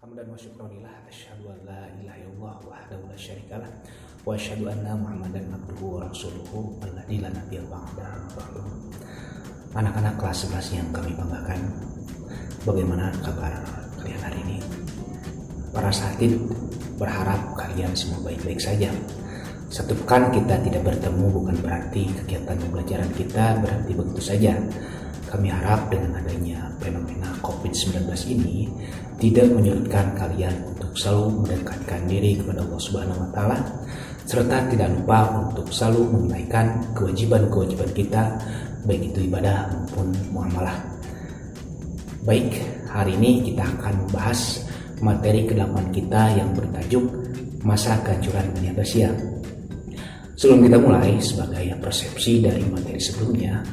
Hamdan wa syukranillah, asyhadu an la ilaha illallah wahdahu la syarikalah wa asyhadu anna Muhammadan abduhu wa rasuluhu alladzi la nabiyya ba'dahu. Anak-anak kelas 11 yang kami banggakan, bagaimana kabar kalian hari ini? Para satid berharap kalian semua baik-baik saja. Satu pekan kita tidak bertemu bukan berarti kegiatan pembelajaran kita berhenti begitu saja. Kami harap dengan adanya fenomena COVID-19 ini tidak menyurutkan kalian untuk selalu mendekatkan diri kepada Allah Subhanahu wa Ta'ala, serta tidak lupa untuk selalu menunaikan kewajiban-kewajiban kita, baik itu ibadah maupun muamalah. Baik, hari ini kita akan membahas materi ke-8 kita yang bertajuk Masa Kehancuran Bani Abbasiyah. Sebelum kita mulai, sebagai persepsi dari materi sebelumnya,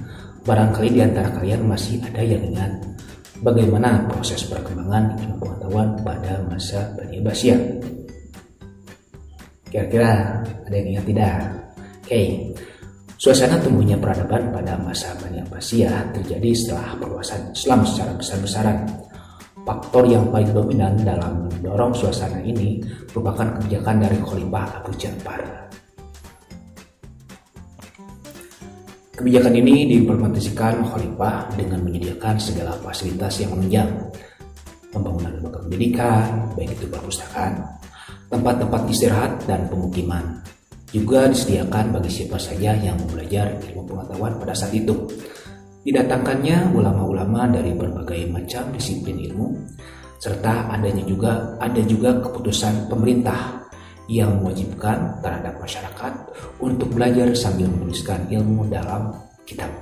barangkali di antara kalian masih ada yang ingat bagaimana proses perkembangan ilmu pengetahuan pada masa Bani Abbasiyah. Kira-kira ada yang ingat tidak? Oke, suasana tumbuhnya peradaban pada masa Bani Abbasiyah terjadi setelah perluasan Islam secara besar-besaran. Faktor yang paling dominan dalam mendorong suasana ini merupakan kebijakan dari Khalifah Abu Ja'far. Kebijakan ini diimplementasikan Khalifah dengan menyediakan segala fasilitas yang menunjang pembangunan lembaga pendidikan, baik itu perpustakaan, tempat-tempat istirahat, dan pemukiman. Juga disediakan bagi siapa saja yang mau belajar ilmu pengetahuan pada saat itu. Didatangkannya ulama-ulama dari berbagai macam disiplin ilmu, serta ada juga keputusan pemerintah yang mewajibkan terhadap masyarakat untuk belajar sambil menuliskan ilmu dalam kitab.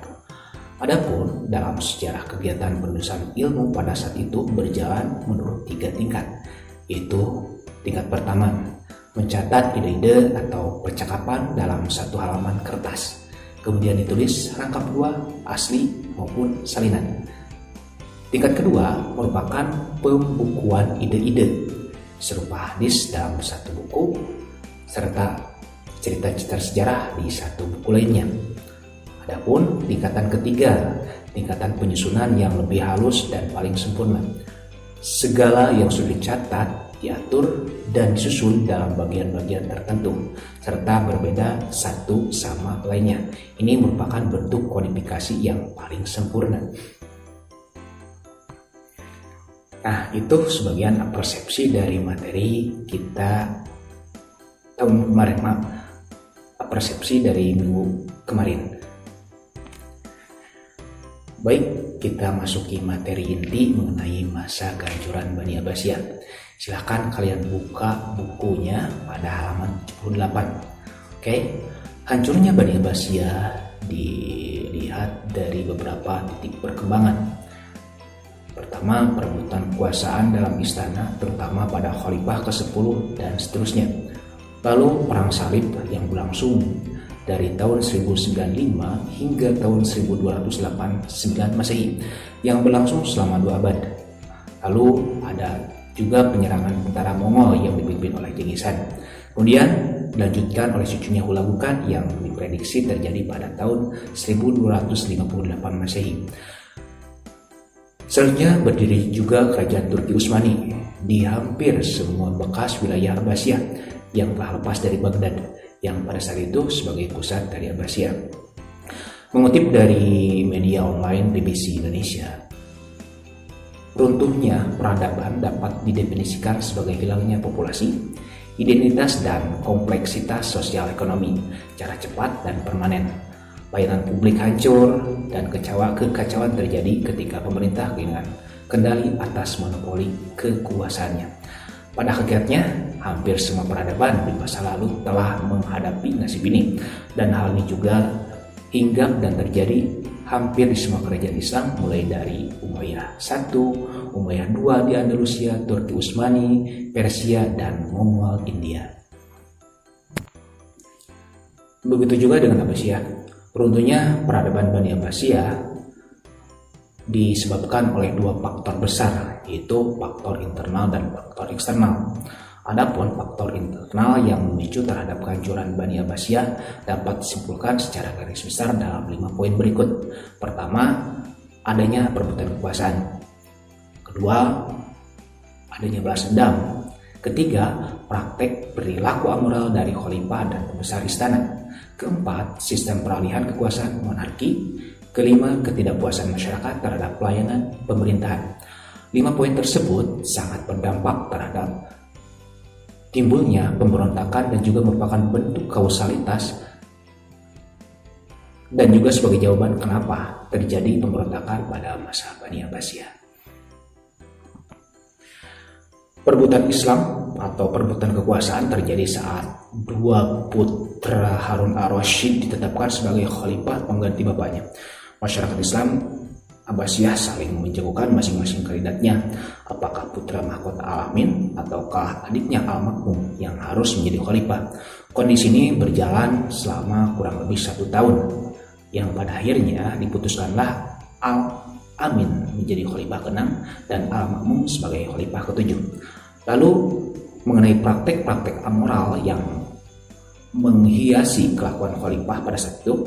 Adapun dalam sejarah kegiatan penulisan ilmu pada saat itu berjalan menurut 3 tingkat, yaitu tingkat pertama, mencatat ide-ide atau percakapan dalam satu halaman kertas, kemudian ditulis rangkap 2 asli maupun salinan. Tingkat kedua merupakan pembukuan ide-ide serupa hadis dalam satu buku, serta cerita-cerita sejarah di satu buku lainnya. Adapun tingkatan ketiga, tingkatan penyusunan yang lebih halus dan paling sempurna. Segala yang sudah dicatat, diatur, dan disusun dalam bagian-bagian tertentu, serta berbeda satu sama lainnya. Ini merupakan bentuk kodifikasi yang paling sempurna. Nah, itu sebagian persepsi dari materi kita tahun kemarin, persepsi dari minggu kemarin. Baik, kita masuki materi inti mengenai masa kehancuran Bani Abbasiyah. Silahkan kalian buka bukunya pada halaman 78. Oke, hancurnya Bani Abbasiyah dilihat dari beberapa titik perkembangan. Pertama, perebutan kekuasaan dalam istana, terutama pada Khalifah ke-10 dan seterusnya. Lalu perang salib yang berlangsung dari tahun 1095 hingga tahun 1289 Masehi yang berlangsung selama 2 abad. Lalu ada juga penyerangan tentara Mongol yang dipimpin oleh Genghis Khan. Kemudian dilanjutkan oleh sucunya Hulagukan yang diprediksi terjadi pada tahun 1258 Masehi. Selanjutnya berdiri juga kerajaan Turki Utsmani di hampir semua bekas wilayah Abbasiyah yang telah lepas dari Baghdad, yang pada saat itu sebagai pusat dari Abbasiyah. Mengutip dari media online BBC Indonesia, runtuhnya peradaban dapat didefinisikan sebagai hilangnya populasi, identitas, dan kompleksitas sosial ekonomi secara cepat dan permanen. Pelayanan publik hancur dan kekacauan terjadi ketika pemerintah kehilangan kendali atas monopoli kekuasaannya. Pada hakikatnya, hampir semua peradaban di masa lalu telah menghadapi nasib ini, dan hal ini juga hinggap dan terjadi hampir di semua kerajaan Islam, mulai dari Umayyah I, Umayyah II di Andalusia, Turki Utsmani, Persia, dan Mongol India. Begitu juga dengan Abbasiyah. Runtuhnya peradaban Bani Abbasiyah disebabkan oleh 2 faktor besar, yaitu faktor internal dan faktor eksternal. Adapun faktor internal yang memicu terhadap kehancuran Bani Abbasiyah dapat disimpulkan secara garis besar dalam 5 poin berikut. Pertama, adanya perebutan kekuasaan. Kedua, adanya balas dendam. Ketiga, praktek perilaku amoral dari khalifah dan pembesar istana. Keempat, sistem peralihan kekuasaan monarki. Kelima, ketidakpuasan masyarakat terhadap pelayanan pemerintahan. 5 poin tersebut sangat berdampak terhadap timbulnya pemberontakan dan juga merupakan bentuk kausalitas dan juga sebagai jawaban kenapa terjadi pemberontakan pada masa Bani Abbasiyah. Perebutan Islam atau perebutan kekuasaan terjadi saat dua putra Harun ar-Rasyid ditetapkan sebagai khalifah pengganti bapaknya. Masyarakat Islam Abbasiyah saling menjagokan masing-masing kandidatnya, apakah putra mahkota Al-Amin ataukah adiknya Al-Makmum yang harus menjadi khalifah. Kondisi ini berjalan selama kurang lebih 1 tahun, yang pada akhirnya diputuskanlah Al-Amin menjadi khalifah ke-6 dan Al-Makmum sebagai khalifah ke-7. Lalu mengenai praktek-praktek amoral yang menghiasi kelakuan khalifah pada saat itu,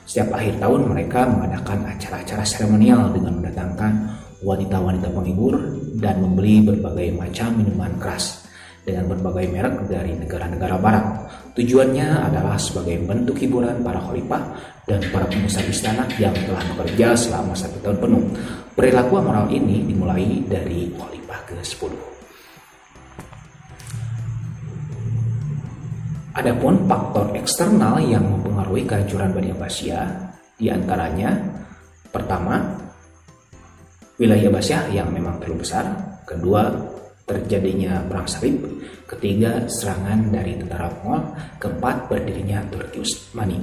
setiap akhir tahun mereka mengadakan acara-acara seremonial dengan mendatangkan wanita-wanita penghibur dan membeli berbagai macam minuman keras dengan berbagai merek dari negara-negara barat. Tujuannya adalah sebagai bentuk hiburan para khalifah dan para pembesar istana yang telah bekerja selama 1 tahun penuh. Perilaku amoral ini dimulai dari khalifah ke-10. Adapun faktor eksternal yang mempengaruhi kehancuran Bani Abbasiyah diantaranya, pertama, wilayah Abbasiyah yang memang terlalu besar. Kedua, terjadinya perang salib. Ketiga, serangan dari tentara Mongol. Keempat, berdirinya Turki Utsmani.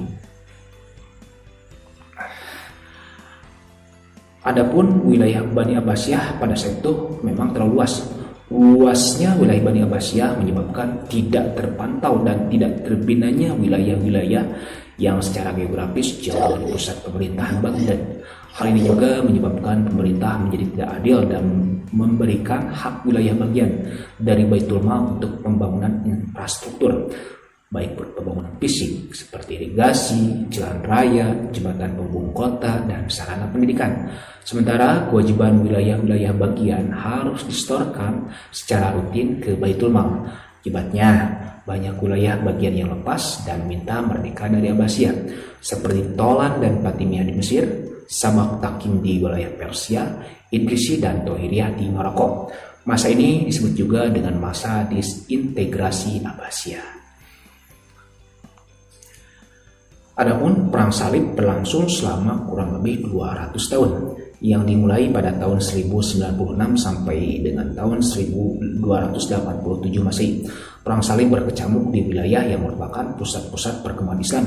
Adapun wilayah Bani Abbasiyah pada saat itu memang terlalu luas. Luasnya wilayah Bani Abbasiyah menyebabkan tidak terpantau dan tidak terbinanya wilayah-wilayah yang secara geografis jauh dari pusat pemerintahan Baghdad. Hal ini juga menyebabkan pemerintah menjadi tidak adil dan memberikan hak wilayah bagian dari Baitul Mal untuk pembangunan infrastruktur, baik pembangunan fisik seperti irigasi, jalan raya, jembatan penghubung kota, dan sarana pendidikan. Sementara kewajiban wilayah-wilayah bagian harus disetorkan secara rutin ke Baitul Mal. Akibatnya, banyak wilayah bagian yang lepas dan minta merdeka dari Abbasiyah, seperti Tolan dan Fatimiyah di Mesir, Sabak Takim di wilayah Persia, Idrisi dan Tohiriyah di Maroko. Masa ini disebut juga dengan masa disintegrasi Abbasiyah. Adapun perang salib berlangsung selama kurang lebih 200 tahun, yang dimulai pada tahun 1096 sampai dengan tahun 1287 Masehi. Perang salib berkecamuk di wilayah yang merupakan pusat-pusat perkembangan Islam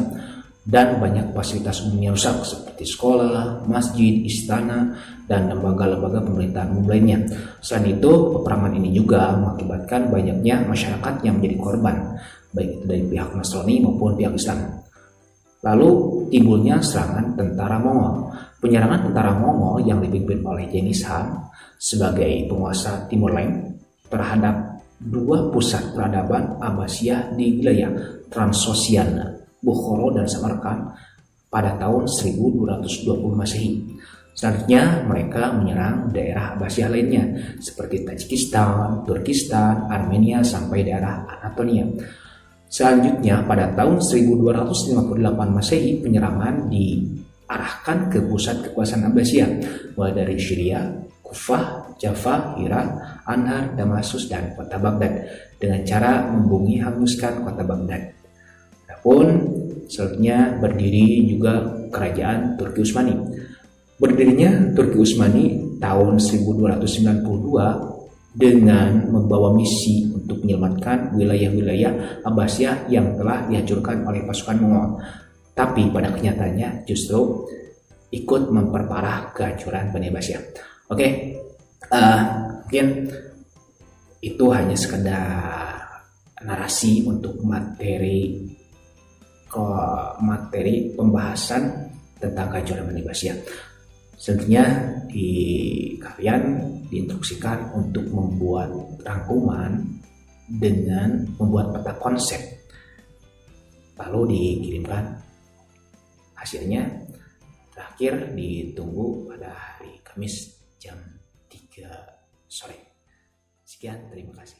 dan banyak fasilitas umumnya rusak seperti sekolah, masjid, istana, dan lembaga-lembaga pemerintahan umum lainnya. Selain itu, peperangan ini juga mengakibatkan banyaknya masyarakat yang menjadi korban, baik itu dari pihak Nasrani maupun pihak Islam. Lalu timbulnya serangan tentara Mongol. Penyerangan tentara Mongol yang dipimpin oleh Genghis Khan sebagai penguasa Timur Leng terhadap dua pusat peradaban Abbasiyah di wilayah Transosiana, Bukhara dan Samarkand pada tahun 1220 Masehi. Selanjutnya mereka menyerang daerah Abbasiyah lainnya seperti Tajikistan, Turkistan, Armenia sampai daerah Anatolia. Selanjutnya pada tahun 1258 Masehi penyerangan diarahkan ke pusat kekuasaan Abbasiyah mulai dari Syria, Kufah, Jaffa, Hira, Anhar, Damaskus, dan kota Baghdad dengan cara membumi hanguskan kota Baghdad. Adapun selanjutnya berdiri juga kerajaan Turki Utsmani. Berdirinya Turki Utsmani tahun 1292 dengan membawa misi untuk menyelamatkan wilayah-wilayah Abbasiyah yang telah dihancurkan oleh pasukan Mongol. Tapi pada kenyataannya justru ikut memperparah kehancuran Bani Abbasiyah. Oke, mungkin itu hanya sekedar narasi untuk materi pembahasan tentang kehancuran Bani Abbasiyah. Selanjutnya kalian diinstruksikan untuk membuat rangkuman dengan membuat peta konsep, lalu dikirimkan hasilnya. Terakhir ditunggu pada hari Kamis jam 3 sore. Sekian, terima kasih.